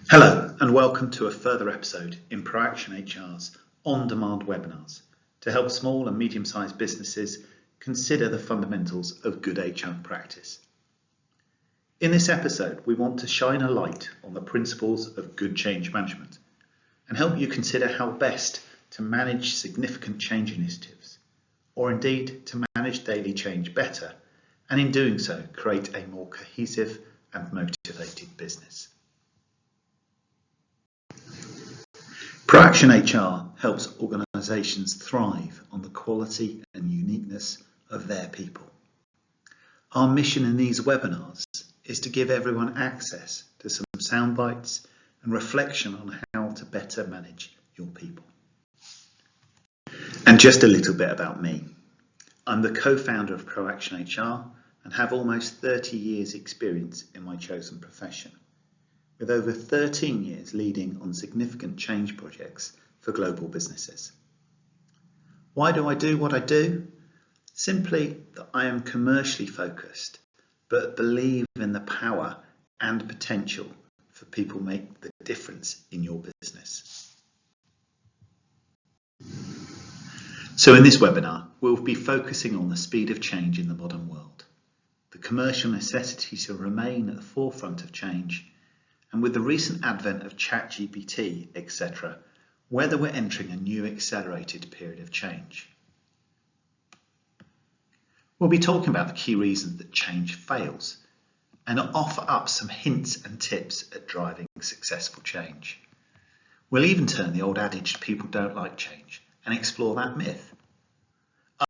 Hello and welcome to a further episode in ProAction HR's on-demand webinars to help small and medium-sized businesses consider the fundamentals of good HR practice. In this episode, we want to shine a light on the principles of good change management and help you consider how best to manage significant change initiatives, or indeed to manage daily change better, and in doing so create a more cohesive and motivated business. ProAction HR helps organisations thrive on the quality and uniqueness of their people. Our mission in these webinars is to give everyone access to some sound bites and reflection on how to better manage your people. And just a little bit about me. I'm the co-founder of ProAction HR and have almost 30 years experience in my chosen profession, with over 13 years leading on significant change projects for global businesses. Why do I do what I do? Simply that I am commercially focused, but believe in the power and potential for people to make the difference in your business. So in this webinar, we'll be focusing on the speed of change in the modern world, the commercial necessity to remain at the forefront of change, and with the recent advent of Chat GPT, etc., whether we're entering a new accelerated period of change. We'll be talking about the key reasons that change fails and offer up some hints and tips at driving successful change. We'll even turn the old adage people don't like change and explore that myth.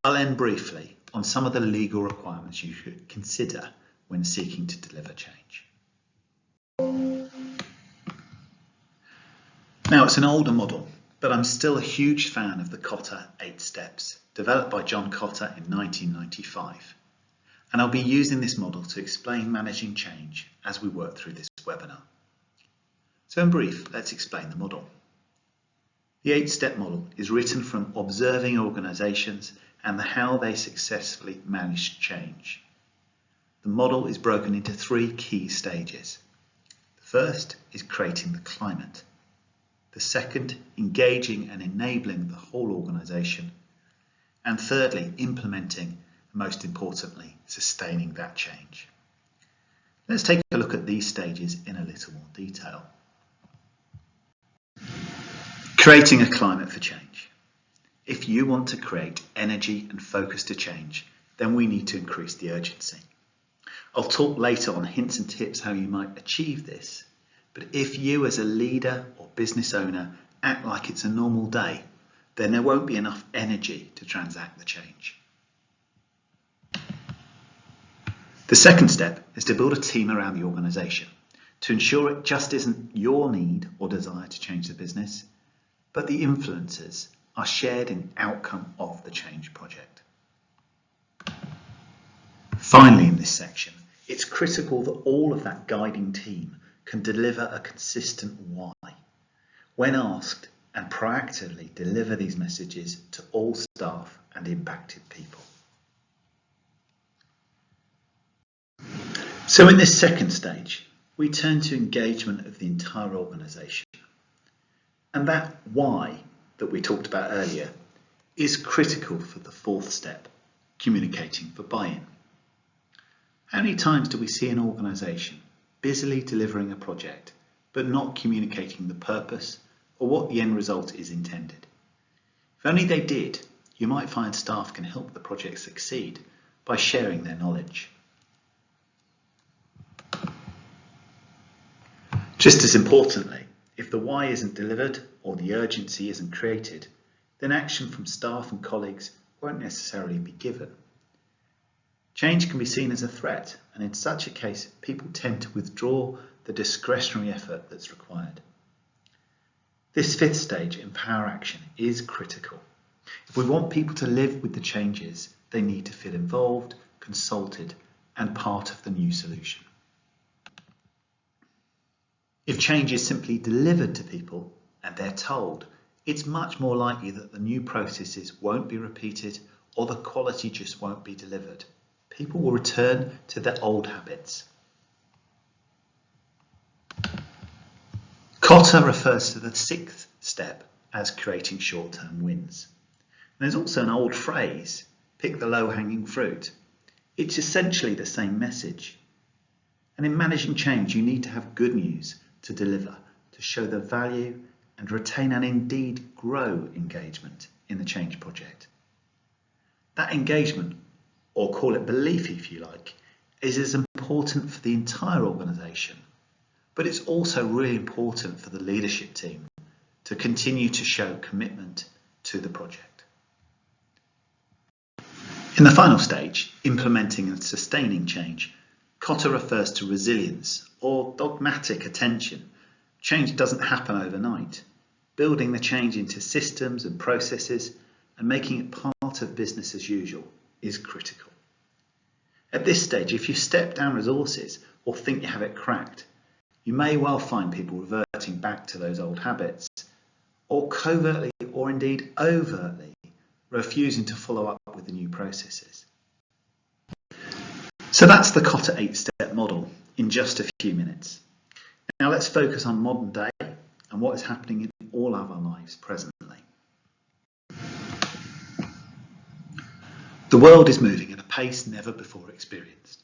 I'll end briefly on some of the legal requirements you should consider when seeking to deliver change. Now, it's an older model, but I'm still a huge fan of the Kotter 8 Steps, developed by John Kotter in 1995. And I'll be using this model to explain managing change as we work through this webinar. So in brief, let's explain the model. The 8-step model is written from observing organisations and how they successfully manage change. The model is broken into 3 key stages. The first is creating the climate. The second, engaging and enabling the whole organisation. And thirdly, implementing, and most importantly, sustaining that change. Let's take a look at these stages in a little more detail. Creating a climate for change. If you want to create energy and focus to change, then we need to increase the urgency. I'll talk later on hints and tips how you might achieve this. But if you as a leader or business owner act like it's a normal day, then there won't be enough energy to transact the change. The second step is to build a team around the organisation to ensure it just isn't your need or desire to change the business, but the influences are shared in outcome of the change project. Finally, in this section, it's critical that all of that guiding team can deliver a consistent why when asked, and proactively deliver these messages to all staff and impacted people. So in this second stage, we turn to engagement of the entire organisation. And that why that we talked about earlier is critical for the 4th step, communicating for buy-in. How many times do we see an organisation busily delivering a project, but not communicating the purpose or what the end result is intended? If only they did, you might find staff can help the project succeed by sharing their knowledge. Just as importantly, if the why isn't delivered or the urgency isn't created, then action from staff and colleagues won't necessarily be given. Change can be seen as a threat, and in such a case, people tend to withdraw the discretionary effort that's required. This 5th stage, empower action, is critical. If we want people to live with the changes, they need to feel involved, consulted, and part of the new solution. If change is simply delivered to people and they're told, it's much more likely that the new processes won't be repeated or the quality just won't be delivered. People will return to their old habits. Cotter refers to the sixth step as creating short-term wins. There's also an old phrase, pick the low-hanging fruit. It's essentially the same message. And in managing change, you need to have good news to deliver, to show the value and retain and indeed grow engagement in the change project. That engagement, or call it belief if you like, is as important for the entire organisation, but it's also really important for the leadership team to continue to show commitment to the project. In the final stage, implementing and sustaining change, Cotter refers to resilience or dogmatic attention. Change doesn't happen overnight. Building the change into systems and processes and making it part of business as usual is critical. At this stage, if you step down resources or think you have it cracked, you may well find people reverting back to those old habits, or covertly or indeed overtly refusing to follow up with the new processes. So that's the Cotter 8-step model in just a few minutes. Now let's focus on modern day and what is happening in all of our lives presently. The world is moving at a pace never before experienced.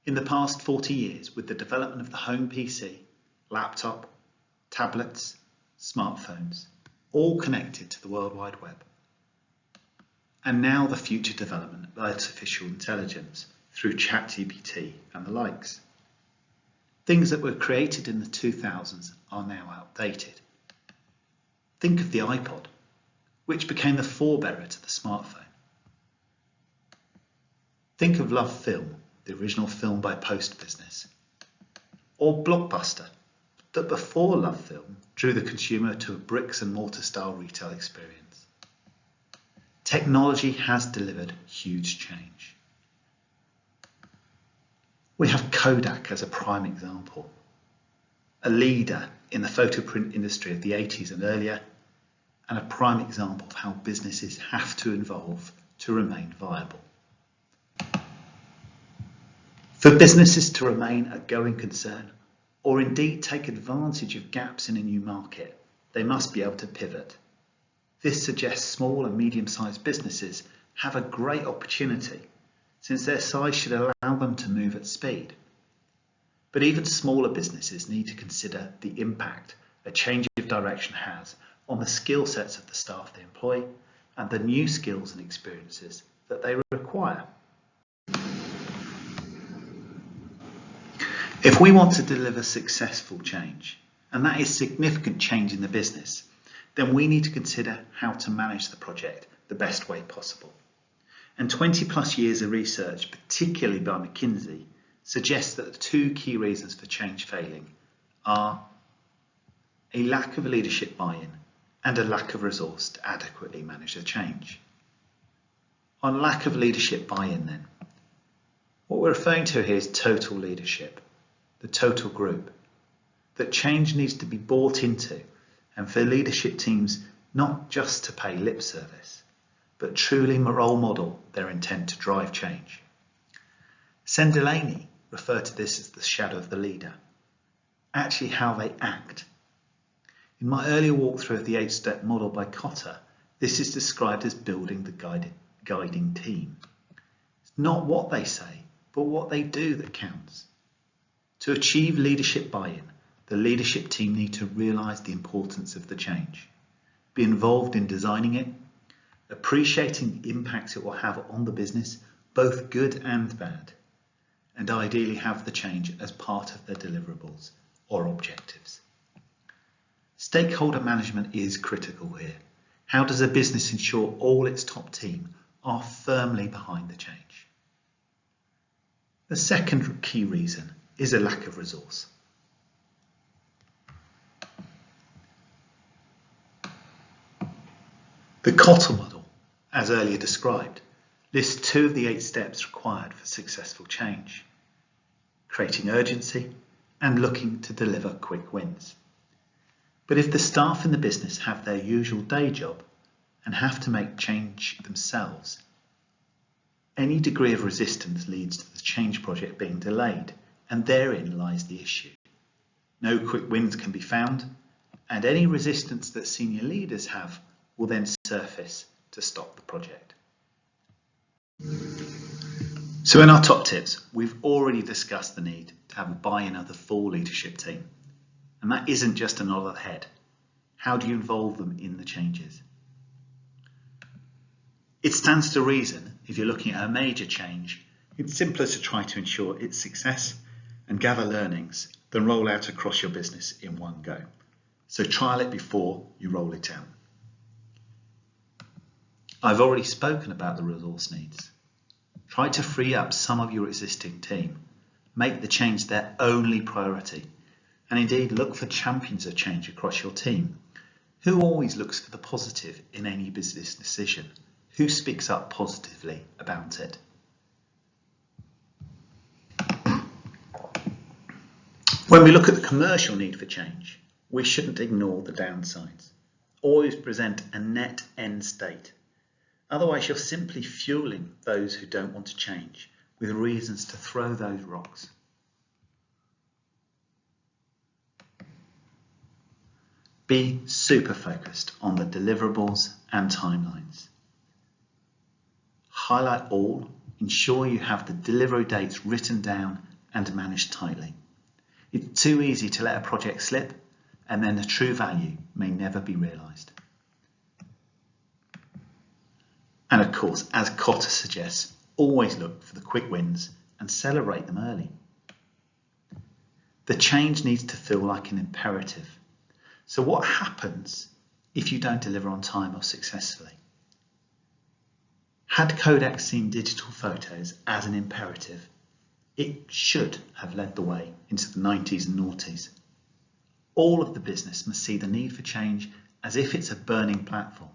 In the past 40 years, with the development of the home PC, laptop, tablets, smartphones, all connected to the World Wide Web, and now the future development of artificial intelligence through Chat GPT and the likes. Things that were created in the 2000s are now outdated. Think of the iPod, which became the forebearer to the smartphone. Think of Love Film, the original film by Post Business, or Blockbuster, that before Love Film drew the consumer to a bricks and mortar style retail experience. Technology has delivered huge change. We have Kodak as a prime example, a leader in the photo print industry of the 80s and earlier, and a prime example of how businesses have to evolve to remain viable. For businesses to remain a going concern, or indeed take advantage of gaps in a new market, they must be able to pivot. This suggests small and medium-sized businesses have a great opportunity, since their size should allow them to move at speed. But even smaller businesses need to consider the impact a change of direction has on the skill sets of the staff they employ and the new skills and experiences that they require. If we want to deliver successful change, and that is significant change in the business, then we need to consider how to manage the project the best way possible. And 20 plus years of research, particularly by McKinsey, suggests that the two key reasons for change failing are a lack of leadership buy-in and a lack of resource to adequately manage the change. On lack of leadership buy-in then, what we're referring to here is total leadership, the total group, that change needs to be bought into, and for leadership teams not just to pay lip service, but truly role model their intent to drive change. Sendelaney referred to this as the shadow of the leader, actually how they act. In my earlier walkthrough of the 8-step model by Cotter, this is described as building the guiding team. It's not what they say, but what they do that counts. To achieve leadership buy-in, the leadership team need to realise the importance of the change, be involved in designing it, appreciating the impacts it will have on the business, both good and bad, and ideally have the change as part of their deliverables or objectives. Stakeholder management is critical here. How does a business ensure all its top team are firmly behind the change? The second key reason is a lack of resource. The Cotter model, as earlier described, lists 2 of the 8 steps required for successful change: creating urgency and looking to deliver quick wins. But if the staff in the business have their usual day job and have to make change themselves, any degree of resistance leads to the change project being delayed, and therein lies the issue. No quick wins can be found, and any resistance that senior leaders have will then surface to stop the project. So in our top tips, we've already discussed the need to have a buy-in of the full leadership team. And that isn't just a nod of the head. How do you involve them in the changes? It stands to reason, if you're looking at a major change, it's simpler to try to ensure its success and gather learnings than roll out across your business in one go. So trial it before you roll it out. I've already spoken about the resource needs. Try to free up some of your existing team. Make the change their only priority. And indeed, look for champions of change across your team. Who always looks for the positive in any business decision? Who speaks up positively about it? When we look at the commercial need for change, we shouldn't ignore the downsides. Always present a net end state. Otherwise, you're simply fueling those who don't want to change with reasons to throw those rocks. Be super focused on the deliverables and timelines. Highlight all, ensure you have the delivery dates written down and managed tightly. It's too easy to let a project slip and then the true value may never be realised. And of course, as Cotter suggests, always look for the quick wins and celebrate them early. The change needs to feel like an imperative. So what happens if you don't deliver on time or successfully? Had Kodak seen digital photos as an imperative, it should have led the way into the 90s and noughties. All of the business must see the need for change as if it's a burning platform.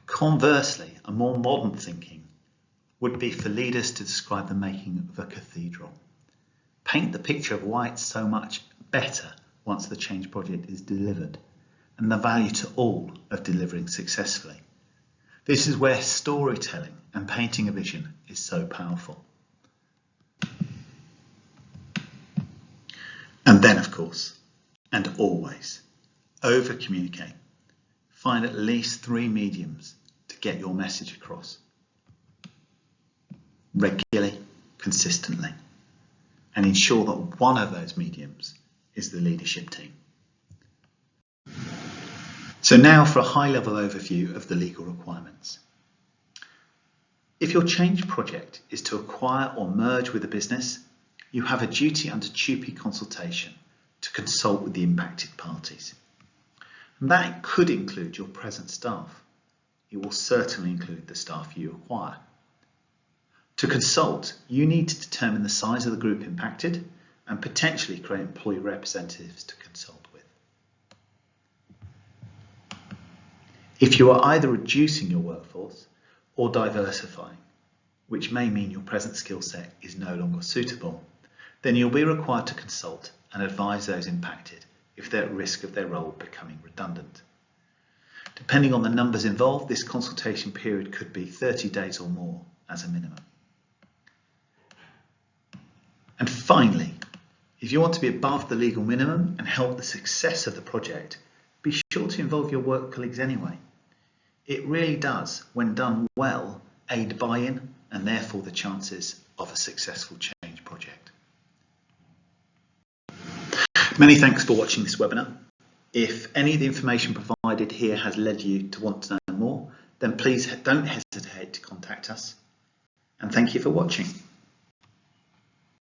Conversely, a more modern thinking would be for leaders to describe the making of a cathedral. Paint the picture of why it's so much better once the change project is delivered, and the value to all of delivering successfully. This is where storytelling and painting a vision is so powerful. And then, of course, and always, over-communicate. Find at least 3 mediums to get your message across. Regularly, consistently, and ensure that one of those mediums is the leadership team. So now for a high-level overview of the legal requirements. If your change project is to acquire or merge with a business, you have a duty under TUPE consultation to consult with the impacted parties. And that could include your present staff. It will certainly include the staff you acquire. To consult, you need to determine the size of the group impacted and potentially create employee representatives to consult with. If you are either reducing your workforce or diversifying, which may mean your present skill set is no longer suitable, then you'll be required to consult and advise those impacted if they're at risk of their role becoming redundant. Depending on the numbers involved, this consultation period could be 30 days or more as a minimum. And finally, if you want to be above the legal minimum and help the success of the project, be sure to involve your work colleagues anyway. It really does, when done well, aid buy-in and therefore the chances of a successful change project. Many thanks for watching this webinar. If any of the information provided here has led you to want to know more, then please don't hesitate to contact us. And thank you for watching.